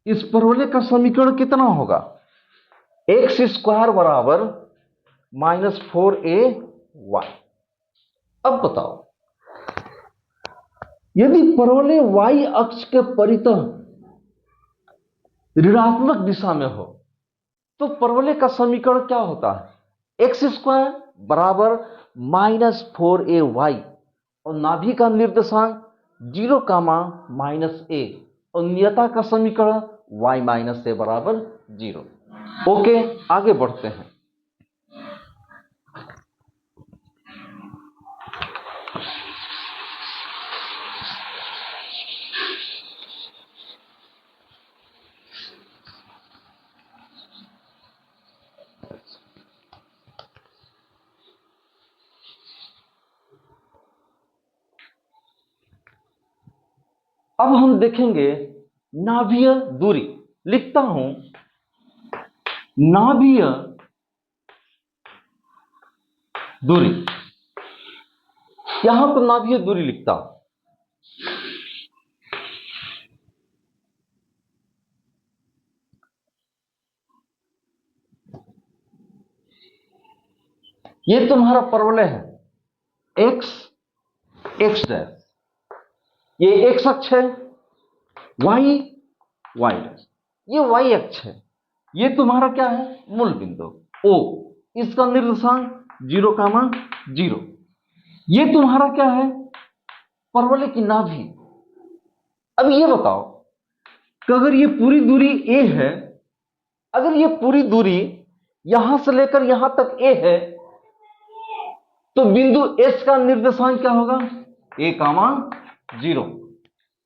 इस परवलय का समीकरण कितना होगा, x स्क्वायर बराबर -4ay। अब बताओ, यदि परवलय y अक्ष के परितः ऋणात्मक दिशा में हो, तो परवलय का समीकरण क्या होता है, x स्क्वायर बराबर -4ay, और नाभि का निर्देशांक 0, -a, और नियता का समीकरण y माइनस a बराबर 0। ओके, आगे बढ़ते हैं। अब हम देखेंगे नाभीय दूरी। लिखता हूं नाभीय दूरी, यहां पर नाभीय दूरी लिखता हूं। ये तुम्हारा परवलय है x डैश, ये x अक्ष है, y डैश, ये y अक्ष है, ये तुम्हारा क्या है, मूल बिंदु O, इसका निर्देशांक 0, 0। ये तुम्हारा क्या है, परवलय की नाभि। अब ये बताओ कि अगर ये पूरी दूरी a है, अगर ये पूरी दूरी यहां से लेकर यहां तक a है, तो बिंदु S का निर्देशांक क्या होगा? a,0।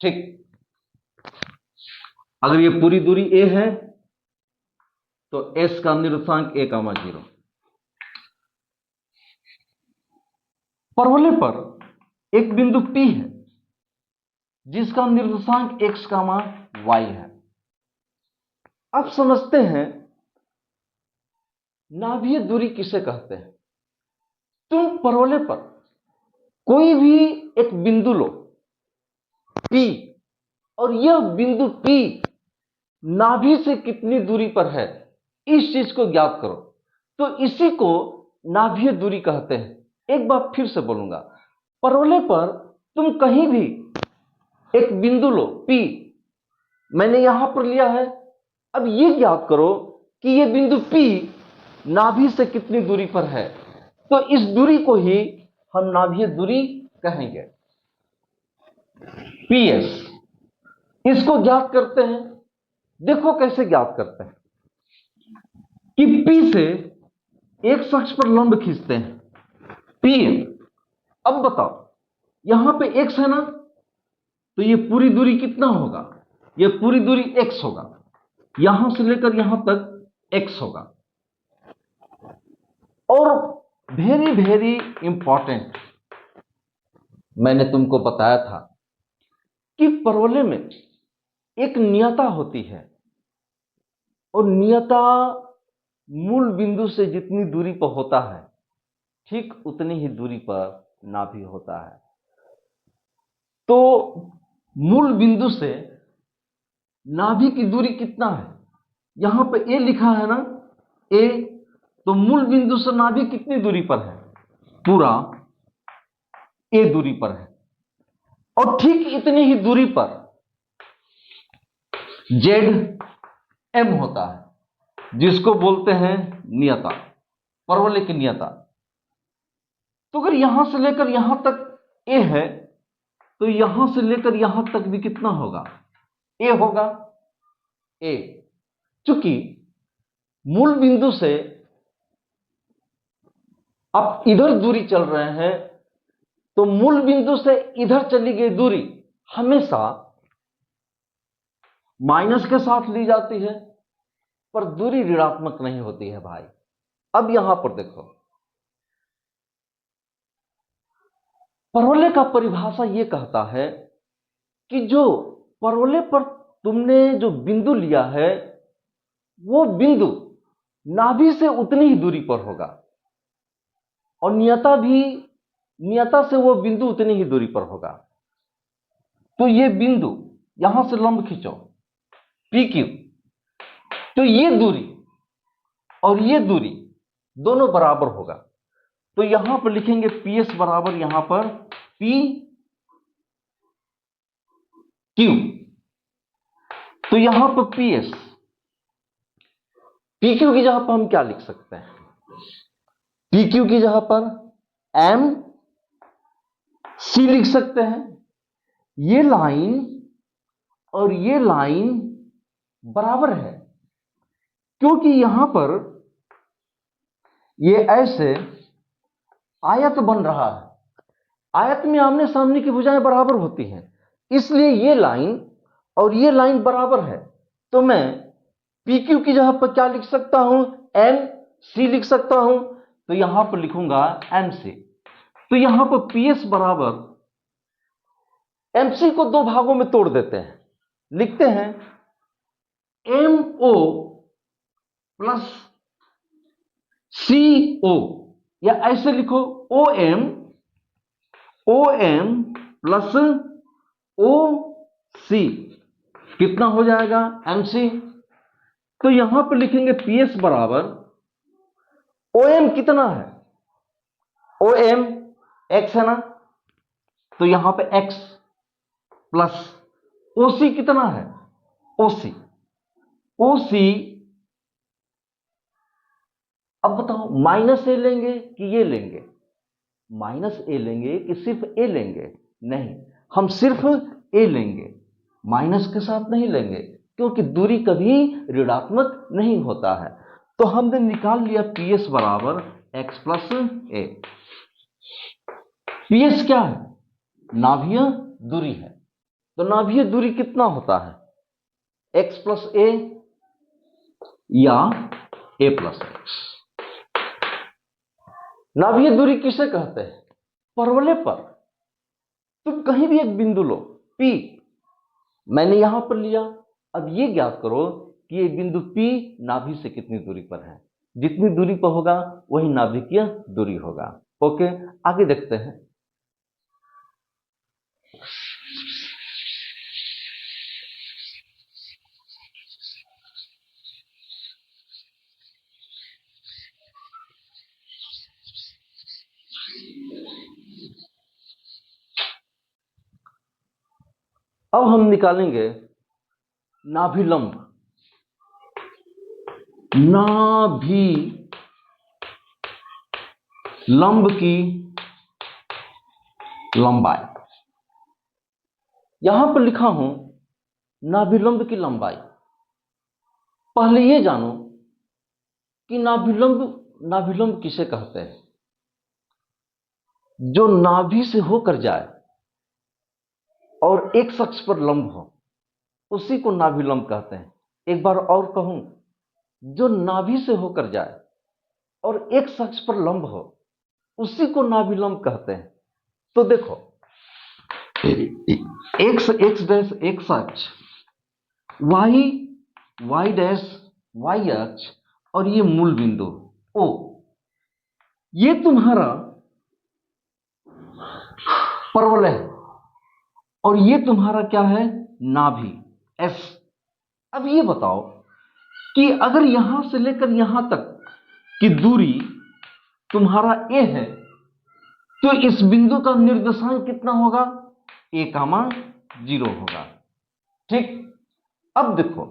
ठीक, अगर ये पूरी दूरी a है तो S का निर्देशांक a,0। परवलय पर एक बिंदु P है जिसका निर्देशांक x, y है। अब समझते हैं नाभीय दूरी किसे कहते हैं। तुम परवलय पर कोई भी एक बिंदु लो P, और यह बिंदु P नाभि से कितनी दूरी पर है, इस चीज को ज्ञात करो, तो इसी को नाभीय दूरी कहते हैं। एक बार फिर से बोलूंगा, परवलय पर तुम कहीं भी एक बिंदु लो P, मैंने यहां पर लिया है। अब यह ज्ञात करो कि यह बिंदु P नाभि से कितनी दूरी पर है, तो इस दूरी को ही हम नाभीय दूरी कहेंगे, PS। इसको ज्ञात करते हैं। देखो कैसे ज्ञात करते हैं कि P से एक अक्ष पर लंब खींचते हैं PM। अब बताओ, यहां पे x है ना, तो ये पूरी दूरी कितना होगा? ये पूरी दूरी x होगा, यहां से लेकर यहां तक x होगा। और वेरी वेरी इंपॉर्टेंट, मैंने तुमको बताया था कि परवलय में एक नियता होती है, और नियता मूल बिंदु से जितनी दूरी पर होता है, ठीक उतनी ही दूरी पर नाभि होता है। तो मूल बिंदु से नाभि की दूरी कितना है? यहां पे a लिखा है ना, a, तो मूल बिंदु से नाभि कितनी दूरी पर है? पूरा a दूरी पर है। और ठीक इतनी ही दूरी पर ZM होता है, जिसको बोलते हैं नियता, परवलय की नियता। तो अगर यहां से लेकर यहां तक a है, तो यहां से लेकर यहां तक भी कितना होगा? a होगा, a। चूंकि मूल बिंदु से आप इधर दूरी चल रहे हैं, तो मूल बिंदु से इधर चली गई दूरी हमेशा माइनस के साथ ली जाती है, पर दूरी ऋणात्मक नहीं होती है भाई। अब यहां पर देखो, परवलय का परिभाषा यह कहता है कि जो परवलय पर तुमने जो बिंदु लिया है, वो बिंदु नाभि से उतनी ही दूरी पर होगा, और नियता से वो बिंदु उतनी ही दूरी पर होगा। तो ये बिंदु यहां से लंब खींचो PQ, तो ये दूरी और ये दूरी दोनों बराबर होगा। तो यहां पर लिखेंगे PS बराबर यहां पर PQ। तो यहां पर PS, PQ की जगह पर हम क्या लिख सकते हैं? PQ की जगह पर MC लिख सकते हैं। ये लाइन और ये लाइन बराबर है, क्योंकि यहां पर ये ऐसे आयत बन रहा है। आयत में आमने सामने की भुजाएं बराबर होती हैं, इसलिए ये लाइन और ये लाइन बराबर है। तो मैं PQ की जगह पर क्या लिख सकता हूं? MC लिख सकता हूं। तो यहां पर लिखूंगा MC। तो यहां पर PS बराबर MC को दो भागों में तोड़ देते हैं, लिखते हैं MO प्लस CO, या ऐसे लिखो OM प्लस OC। कितना हो जाएगा? MC। तो यहां पर लिखेंगे PS बराबर OM कितना है? OM X है ना, तो यहां पे X प्लस OC कितना है? OC। अब बताओ माइनस A लेंगे कि ये लेंगे? माइनस A लेंगे कि सिर्फ A लेंगे? नहीं, हम सिर्फ ए लेंगे, माइनस के साथ नहीं लेंगे, क्योंकि दूरी कभी ऋणात्मक नहीं होता है। तो हमने निकाल लिया PS बराबर x प्लस ए। PS क्या है? नाभीय दूरी है। तो नाभीय दूरी कितना होता है? x प्लस ए या a प्लस एक्स। नाभीय दूरी किसे कहते हैं? परवलय पर तुम कहीं भी एक बिंदु लो P, मैंने यहां पर लिया। अब ये ज्ञात करो कि ये बिंदु P नाभि से कितनी दूरी पर है। जितनी दूरी पर होगा वही नाभिकीय दूरी होगा। ओके, आगे देखते हैं। अब हम निकालेंगे नाभिलंब। नाभिलंब की लंबाई यहां पर लिखा हूं, नाभिलंब की लंबाई। पहले ये जानो कि नाभिलंब किसे कहते हैं? जो नाभि से होकर जाए और एक अक्ष पर लंब हो, उसी को नाभिलंब कहते हैं। एक बार और कहूं, जो नाभि से होकर जाए और एक अक्ष पर लंब हो, उसी को नाभिलंब कहते हैं। तो देखो, x डैश x अक्ष, y डैश y अक्ष, और ये मूल बिंदु O, ये तुम्हारा परवलय है, और ये तुम्हारा क्या है? नाभि S। अब ये बताओ कि अगर यहां से लेकर यहां तक की दूरी तुम्हारा A है, तो इस बिंदु का निर्देशांक कितना होगा? A, 0 होगा। ठीक, अब देखो,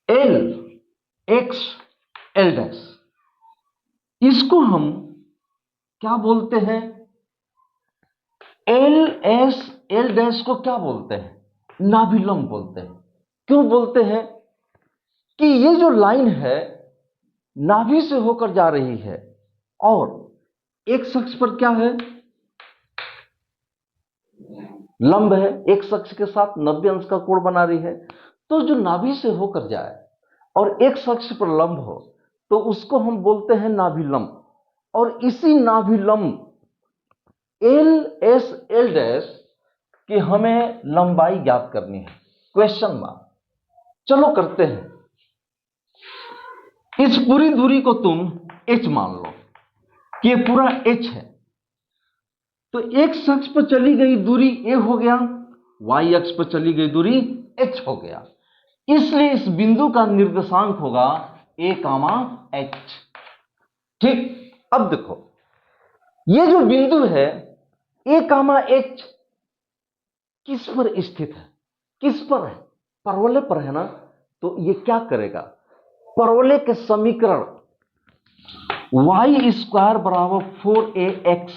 L x L डैश, इसको हम क्या बोलते हैं? L S L डैश को क्या बोलते हैं? नाभिलंब बोलते हैं। क्यों बोलते हैं? कि ये जो लाइन है नाभि से होकर जा रही है और एक अक्ष पर क्या है? लंब है, एक अक्ष के साथ 90 अंश का कोण बना रही है। तो जो नाभि से होकर जाए और एक अक्ष पर लंब हो, तो उसको हम बोलते हैं नाभिलंब। और इसी नाभिलंब L S L डैश कि हमें लंबाई ज्ञात करनी है। Question mark. चलो करते हैं। इस पूरी दूरी को तुम h मान लो कि ये पूरा h है। तो x अक्ष पर चली गई दूरी a हो गया, y अक्ष पर चली गई दूरी h हो गया। इसलिए इस बिंदु का निर्देशांक होगा a, h। ठीक, अब देखो, ये जो बिंदु है a, h किस पर स्थित है? किस पर है? परवलय पर है ना। तो ये क्या करेगा? परवलय के समीकरण y स्क्वायर बराबर 4ax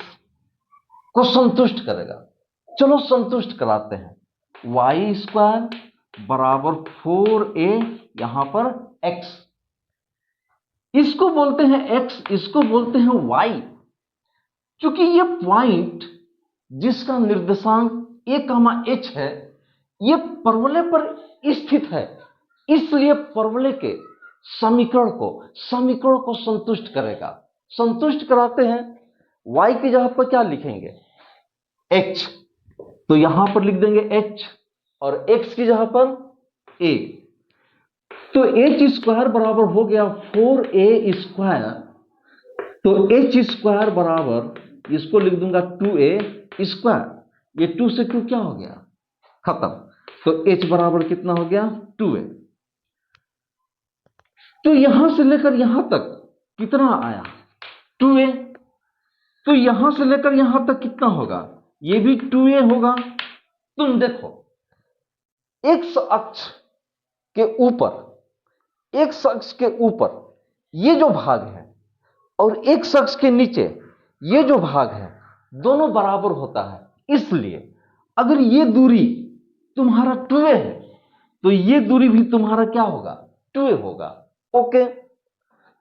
को संतुष्ट करेगा। चलो संतुष्ट कराते हैं। y स्क्वायर बराबर 4a, यहां पर x, इसको बोलते हैं x, इसको बोलते हैं y। क्योंकि ये पॉइंट जिसका निर्देशांक a, h है, ये परवलय पर स्थित है, इसलिए परवलय के समीकरण को संतुष्ट करेगा। संतुष्ट कराते हैं। y की जगह पर क्या लिखेंगे? h, तो यहां पर लिख देंगे h, और x की जगह पर a। तो h स्क्वायर बराबर हो गया 4a स्क्वायर। तो h स्क्वायर बराबर, इसको लिख दूंगा 2a स्क्वायर। ये 2 से 2 क्या हो गया? खत्म। तो h बराबर कितना हो गया? 2a। तो यहां से लेकर यहां तक कितना आया? 2a। तो यहां से लेकर यहां तक कितना होगा? ये भी 2a होगा। तुम देखो, x अक्ष के ऊपर, x अक्ष के ऊपर ये जो भाग है, और x अक्ष के नीचे ये जो भाग है दोनों बराबर होता है, इसलिए अगर ये दूरी तुम्हारा 2a है तो ये दूरी भी तुम्हारा क्या होगा, 2a होगा। ओके,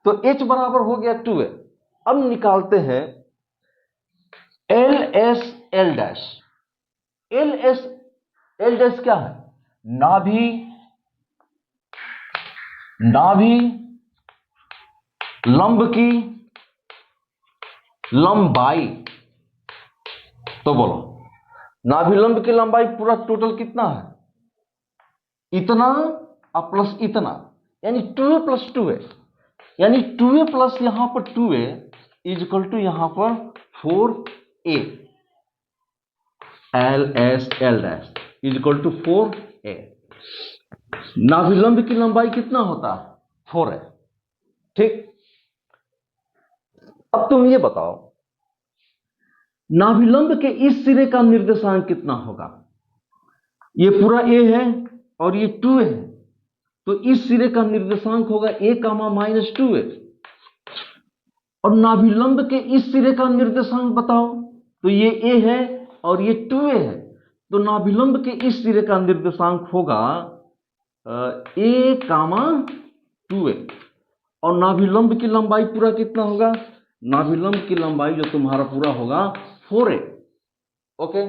तो h बराबर हो गया 2a। अब निकालते हैं LS L dash. LS L dash क्या है, नाभि लंब की लंबाई। तो बोलो, नाभि लंब की लंबाई पूरा टोटल कितना है, इतना और प्लस इतना, यानी 2a प्लस 2a, यानी 2a प्लस यहां पर 2a इज इक्वल टू यहां पर 4a। LS L dash is equal to 4a। नाभिलंब की लंबाई कितना होता है, 4 है। ठीक, अब तुम ये बताओ नाभिलंब के इस सिरे का निर्देशांक कितना होगा, ये पूरा a है और ये 2a है, तो इस सिरे का निर्देशांक होगा a कामा माइनस 2a। और नाभिलंब के इस सिरे का निर्देशांक बताओ, तो ये a है और ये 2a है, तो नाभिलंब के इस सिरे का निर्देशांक होगा a कामा 2a। और नाभिलंब की लंबाई पूरा कितना होगा, नाभिलंब की लंबाई जो तुम्हारा पूरा होगा 4a। ओके,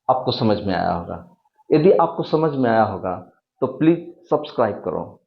आपको समझ में आया होगा। यदि आपको समझ में आया होगा तो प्लीज सब्सक्राइब करो।